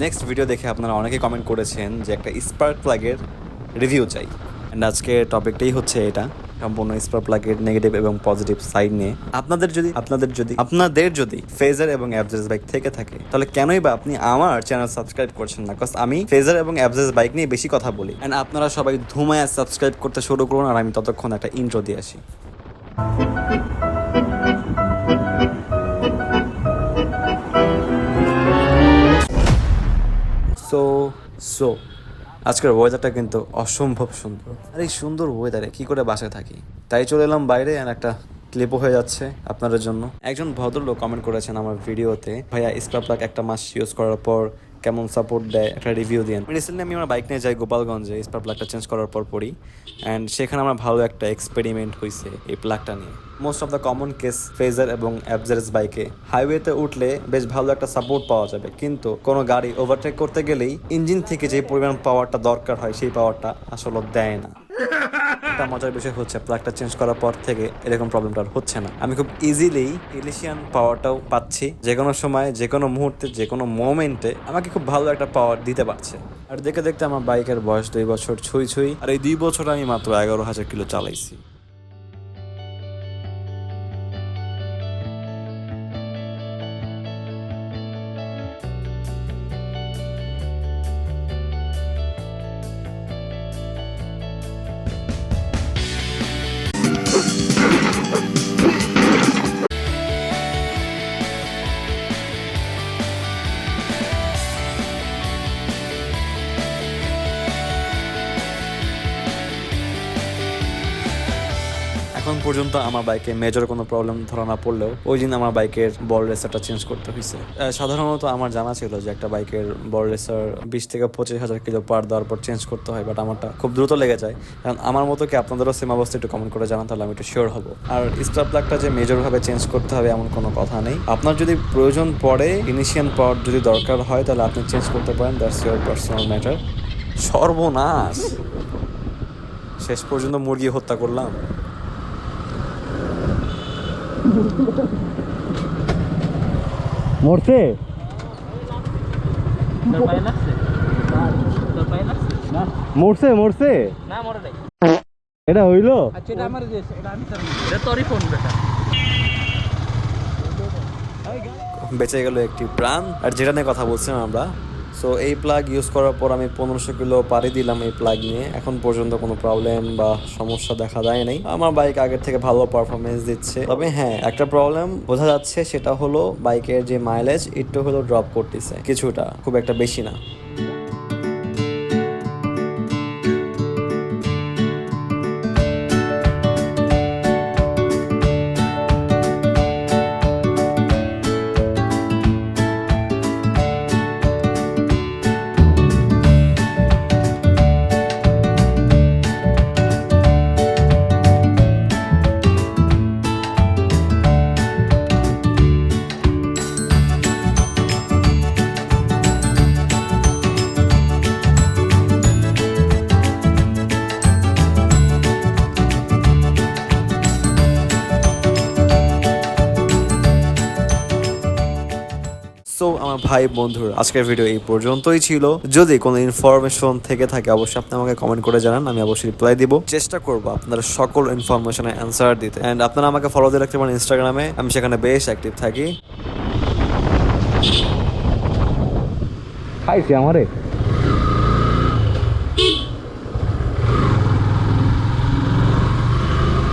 Next video দেখে আপনারা অনেকে কমেন্ট করেছেন যে একটা স্পার্ক প্লাগের রিভিউ চাই, অ্যান্ড আজকে টপিকটাই হচ্ছে এটা, সম্পূর্ণ স্পার্ক প্লাগের নেগেটিভ এবং পজিটিভ সাইড নিয়ে। আপনাদের যদি ফেজার এবং অ্যাভারেজ বাইক থেকে থাকে তাহলে কেনই বা আপনি আমার চ্যানেল সাবস্ক্রাইব করছেন না? বিকজ আমি ফেজার এবং অ্যাভারেজ বাইক নিয়ে বেশি কথা বলি, অ্যান্ড আপনারা সবাই ধুমায়া সাবস্ক্রাইব করতে শুরু করুন, আর আমি ততক্ষণ একটা ইন্ট্রো দিয়ে আসি। সো আজকের ওয়েদারটা কিন্তু অসম্ভব সুন্দর, আর এই সুন্দর ওয়েদারে কি করে বাসায় থাকি, তাই চলে এলাম বাইরে, আর একটা ক্লিপও হয়ে যাচ্ছে আপনাদের জন্য। একজন ভদ্রলোক কমেন্ট করেছেন আমার ভিডিওতে, ভাইয়া স্পার্ক প্লাগ একটা মাস ইউজ করার পর কেমন সাপোর্ট দেয়, একটা রিভিউ দিন। রিসেন্টলি আমি আমার বাইক নিয়ে যাই গোপালগঞ্জে স্পার্ক প্লাগটা চেঞ্জ করার পর পরই, অ্যান্ড সেখানে আমার ভালো একটা এক্সপেরিমেন্ট হয়েছে এই প্লাগটা নিয়ে। Most of the common case phasor এবং অ্যাভারেজ বাইকে হাইওয়েতে উঠলে বেশ ভালো একটা সাপোর্ট পাওয়া যাবে, কিন্তু কোনো গাড়ি ওভারটেক করতে গেলেই ইঞ্জিন থেকে যে পরিমাণ পাওয়ারটা দরকার হয় সেই পাওয়ারটা আসলে দেয় না। একটা মজার বিষয় হচ্ছে প্লাগটা চেঞ্জ করার পর থেকে এরকম প্রবলেমটা হচ্ছে না। আমি খুব ইজিলি ইলিশিয়ান পাওয়ারটাও পাচ্ছি, যে কোনো সময়, যে কোনো মুহূর্তে, যে কোনো মোমেন্টে আমাকে খুব ভালো একটা পাওয়ার দিতে পারছে। আর দেখতে দেখতে আমার বাইকের বয়স 2 বছর ছুঁই, আর এই 2 বছর আমি মাত্র 11,000 কিলো চালাইছি। এখন পর্যন্ত আমার বাইকে মেজর কোনো প্রবলেম ধরা না পড়লেও ওই দিন আমার বাইকের বল রেসারটা চেঞ্জ করতে হয়েছে। সাধারণত আমার জানা ছিল যে একটা বাইকের বল রেসার 20 থেকে 25,000 কিলো পার দেওয়ার পর চেঞ্জ করতে হয়, বাট আমারটা খুব দ্রুত লেগে যায়। কারণ আমার মতো কি আপনাদেরও সেম অবস্থা, একটু কমেন্ট করে জানান, তাহলে আমি একটু শিওর হবো। আর স্পার্ক প্লাগটা যে মেজরভাবে চেঞ্জ করতে হবে এমন কোনো কথা নেই। আপনার যদি প্রয়োজন পড়ে, ইনিশিয়াল পাওয়ার যদি দরকার হয়, তাহলে আপনি চেঞ্জ করতে পারেন, দ্যাটস ইউর পার্সোনাল ম্যাটার। সর্বনাশ, শেষ পর্যন্ত মুরগি হত্যা করলাম। মরছে মরছে মরছে না, মরে নাই। এটা হইলো, আচ্ছা এটা আমার দেশ, এটা আমি চালাই, এটা তোরই ফোন বেটা। বেঁচে গেল একটি প্রাণ। আর যেটা নিয়ে কথা বলছিলাম আমরা, সো এই প্লাগ ইউজ করার পর আমি 1500 কিলো পাড়ি দিলাম এই প্লাগ নিয়ে। এখন পর্যন্ত কোনো প্রবলেম বা সমস্যা দেখা দেয় নাই। আমার বাইক আগের থেকে ভালো পারফরমেন্স দিচ্ছে। তবে হ্যাঁ, একটা প্রবলেম বোঝা যাচ্ছে, সেটা হলো বাইকের যে মাইলেজ একটু হলো ড্রপ করতেছে, কিছুটা, খুব একটা বেশি না। সো আমার ভাই বন্ধুরা, আজকের ভিডিও এই পর্যন্তই ছিল। যদি কোনো ইনফরমেশন থেকে থাকে অবশ্যই আপনি আমাকে কমেন্ট করে জানান, আমি অবশ্যই রিপ্লাই দিব। চেষ্টা করবো আপনার সকল ইনফরমেশনের অ্যান্সার দিতে। অ্যান্ড আপনারা আমাকে ফলো দিয়ে রাখতে পারেন ইনস্টাগ্রামে, আমি সেখানে বেশ অ্যাক্টিভ থাকি। খাইছি আমারে।